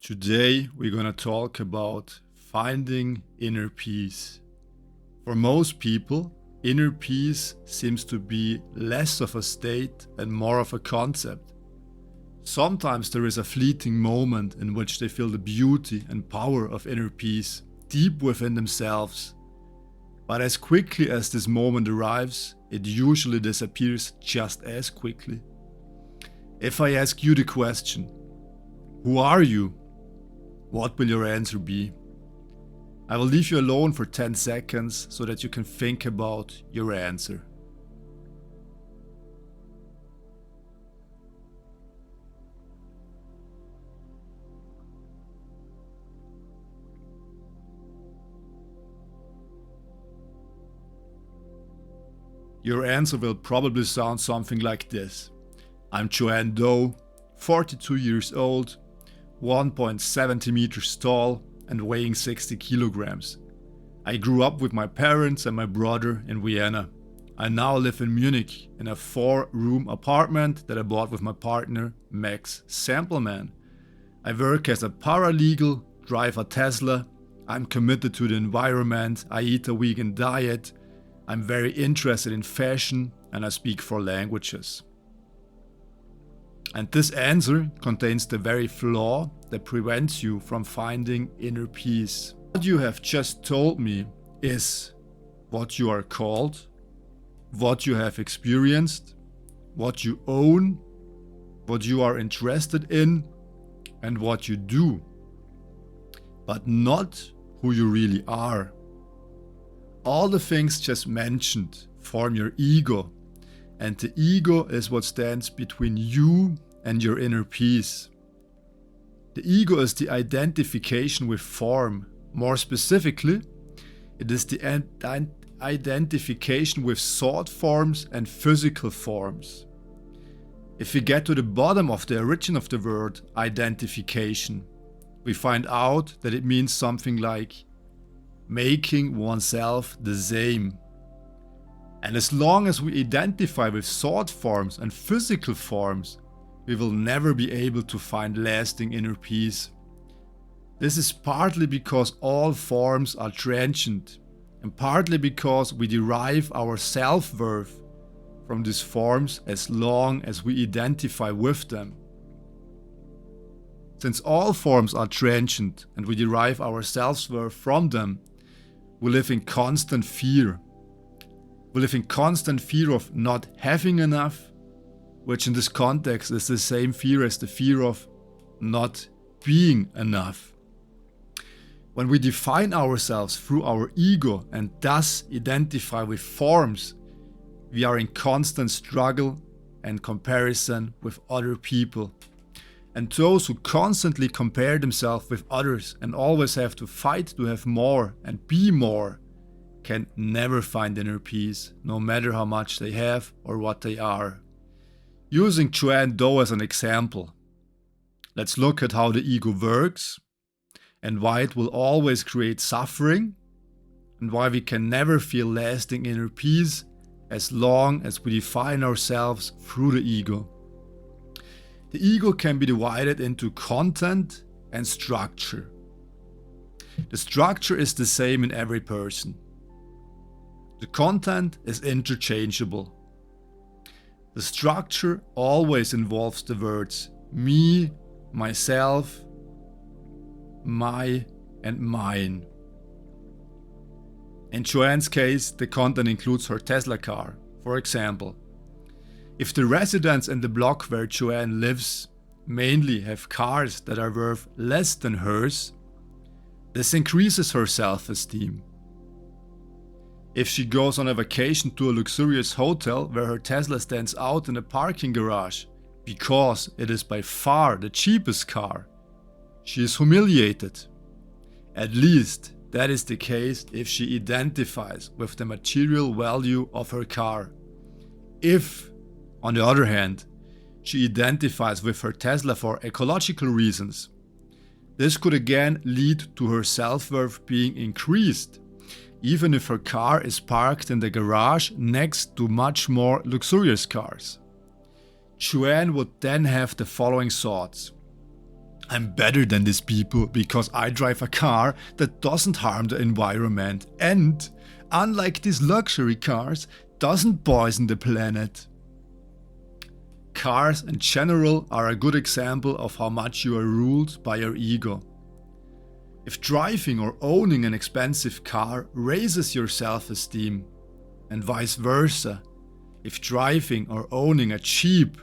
Today we're going to talk about finding inner peace. For most people, inner peace seems to be less of a state and more of a concept. Sometimes there is a fleeting moment in which they feel the beauty and power of inner peace deep within themselves. But as quickly as this moment arrives, it usually disappears just as quickly. If I ask you the question, who are you? What will your answer be? I will leave you alone for 10 seconds so that you can think about your answer. Your answer will probably sound something like this. I'm K.W.N, 42 years old, 1.70 meters tall and weighing 60 kilograms. I grew up with my parents and my brother in Vienna. I now live in Munich in a 4-room apartment that I bought with my partner Max Sampleman. I work as a paralegal, drive a Tesla, I'm committed to the environment, I eat a vegan diet, I'm very interested in fashion and I speak 4 languages. And this answer contains the very flaw that prevents you from finding inner peace. What you have just told me is what you are called, what you have experienced, what you own, what you are interested in, and what you do, but not who you really are. All the things just mentioned form your ego, and the ego is what stands between you and your inner peace. The ego is the identification with form. More specifically, it is the identification with thought forms and physical forms. If we get to the bottom of the origin of the word identification, we find out that it means something like making oneself the same. And as long as we identify with thought forms and physical forms, we will never be able to find lasting inner peace. This is partly because all forms are transient, and partly because we derive our self-worth from these forms as long as we identify with them. Since all forms are transient and we derive our self-worth from them, we live in constant fear. We live in constant fear of not having enough, which in this context is the same fear as the fear of not being enough. When we define ourselves through our ego and thus identify with forms, we are in constant struggle and comparison with other people. And those who constantly compare themselves with others and always have to fight to have more and be more can never find inner peace, no matter how much they have or what they are. Using K.W.N as an example, let's look at how the ego works and why it will always create suffering and why we can never feel lasting inner peace as long as we define ourselves through the ego. The ego can be divided into content and structure. The structure is the same in every person. The content is interchangeable. The structure always involves the words me, myself, my, and mine. In K.W.N's case, the content includes her Tesla car, for example. If the residents in the block where K.W.N lives mainly have cars that are worth less than hers, this increases her self-esteem. If she goes on a vacation to a luxurious hotel where her Tesla stands out in a parking garage because it is by far the cheapest car, she is humiliated. At least that is the case if she identifies with the material value of her car. If, on the other hand, she identifies with her Tesla for ecological reasons, this could again lead to her self-worth being increased, even if her car is parked in the garage next to much more luxurious cars. K.W.N would then have the following thoughts. I'm better than these people because I drive a car that doesn't harm the environment and, unlike these luxury cars, doesn't poison the planet. Cars in general are a good example of how much you are ruled by your ego. If driving or owning an expensive car raises your self-esteem, and vice versa, if driving or owning a cheap,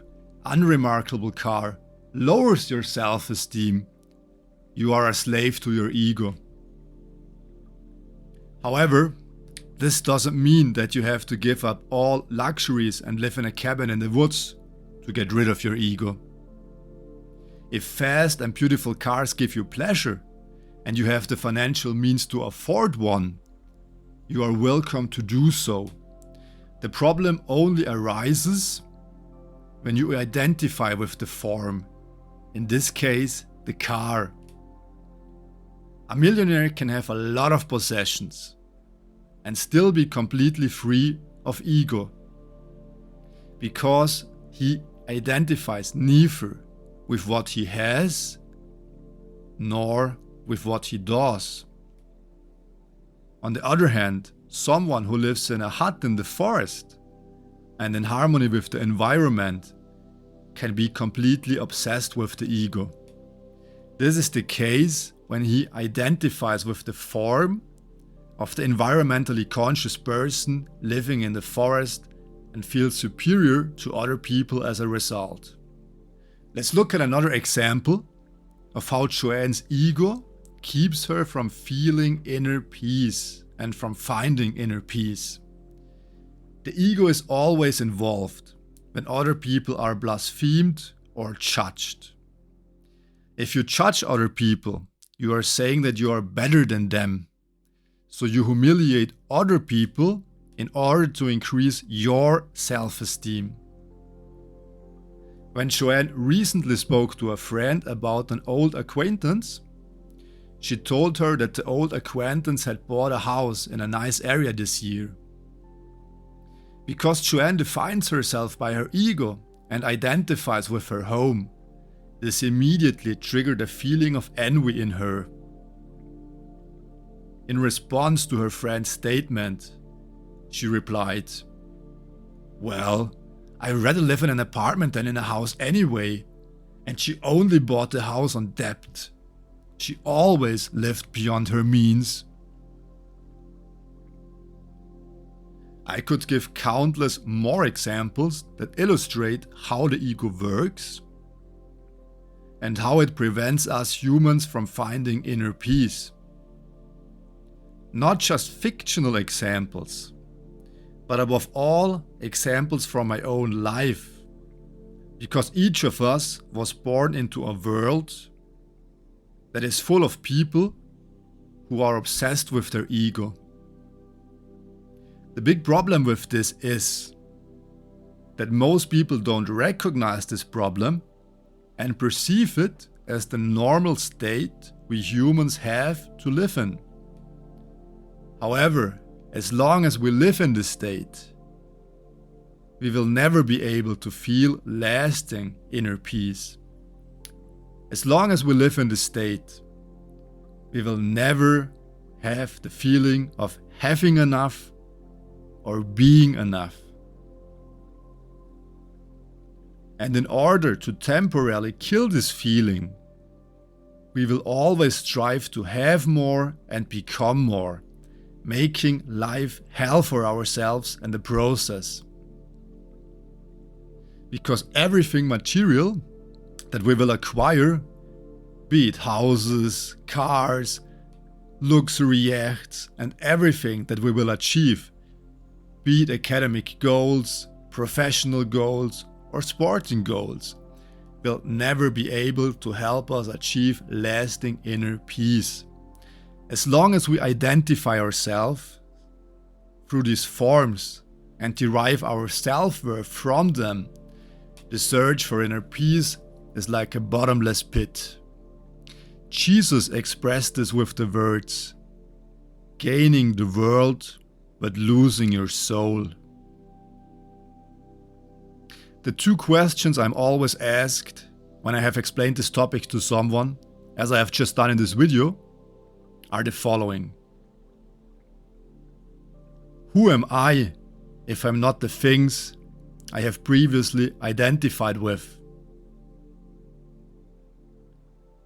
unremarkable car lowers your self-esteem, you are a slave to your ego. However, this doesn't mean that you have to give up all luxuries and live in a cabin in the woods to get rid of your ego. If fast and beautiful cars give you pleasure, and you have the financial means to afford one, you are welcome to do so. The problem only arises when you identify with the form, in this case, the car. A millionaire can have a lot of possessions and still be completely free of ego, because he identifies neither with what he has nor with what he does. On the other hand, someone who lives in a hut in the forest and in harmony with the environment can be completely obsessed with the ego. This is the case when he identifies with the form of the environmentally conscious person living in the forest and feels superior to other people as a result. Let's look at another example of how K.W.N's ego keeps her from feeling inner peace and from finding inner peace. The ego is always involved when other people are blasphemed or judged. If you judge other people, you are saying that you are better than them. So you humiliate other people in order to increase your self-esteem. When K.W.N recently spoke to a friend about an old acquaintance, she told her that the old acquaintance had bought a house in a nice area this year. Because K.W.N defines herself by her ego and identifies with her home, this immediately triggered a feeling of envy in her. In response to her friend's statement, she replied, "Well, I'd rather live in an apartment than in a house anyway, and she only bought the house on debt. She always lived beyond her means." I could give countless more examples that illustrate how the ego works and how it prevents us humans from finding inner peace. Not just fictional examples, but above all, examples from my own life. Because each of us was born into a world that is full of people who are obsessed with their ego. The big problem with this is that most people don't recognize this problem and perceive it as the normal state we humans have to live in. However, as long as we live in this state, we will never be able to feel lasting inner peace. As long as we live in this state, we will never have the feeling of having enough or being enough. And in order to temporarily kill this feeling, we will always strive to have more and become more, making life hell for ourselves in the process. Because everything material that we will acquire, be it houses, cars, luxury yachts, and everything that we will achieve, be it academic goals, professional goals, or sporting goals, will never be able to help us achieve lasting inner peace. As long as we identify ourselves through these forms and derive our self-worth from them, the search for inner peace is like a bottomless pit. Jesus expressed this with the words, "Gaining the world, but losing your soul." The two questions I'm always asked when I have explained this topic to someone, as I have just done in this video, are the following. Who am I if I'm not the things I have previously identified with?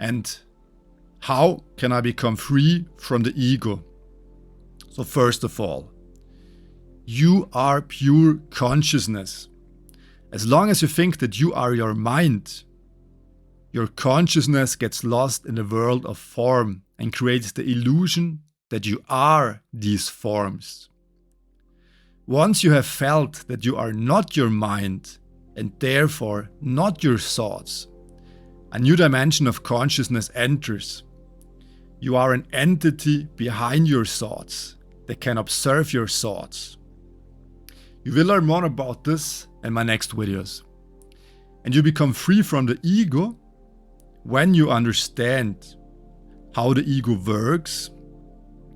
And how can I become free from the ego? So first of all, you are pure consciousness. As long as you think that you are your mind, your consciousness gets lost in the world of form and creates the illusion that you are these forms. Once you have felt that you are not your mind and therefore not your thoughts, a new dimension of consciousness enters. You are an entity behind your thoughts that can observe your thoughts. You will learn more about this in my next videos. And you become free from the ego when you understand how the ego works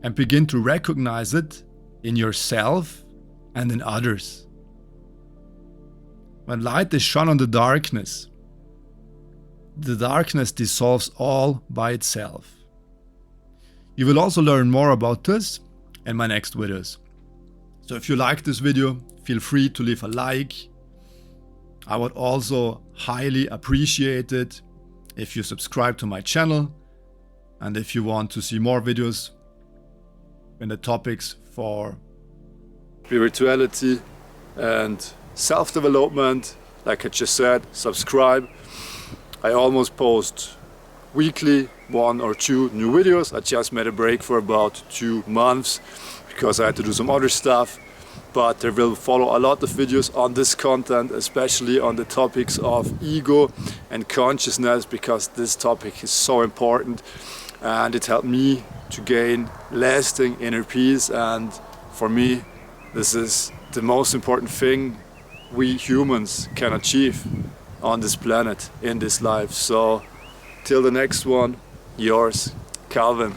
and begin to recognize it in yourself and in others. When light is shone on the darkness dissolves all by itself. You will also learn more about this in my next videos. So if you like this video, feel free to leave a like. I would also highly appreciate it if you subscribe to my channel, and if you want to see more videos in the topics for spirituality and self-development, like I just said, subscribe. I almost post weekly 1 or 2 new videos. I just made a break for about 2 months because I had to do some other stuff, but there will follow a lot of videos on this content, especially on the topics of ego and consciousness, because this topic is so important and it helped me to gain lasting inner peace. And for me, this is the most important thing we humans can achieve on this planet, in this life. So till the next one, yours, K.W.N.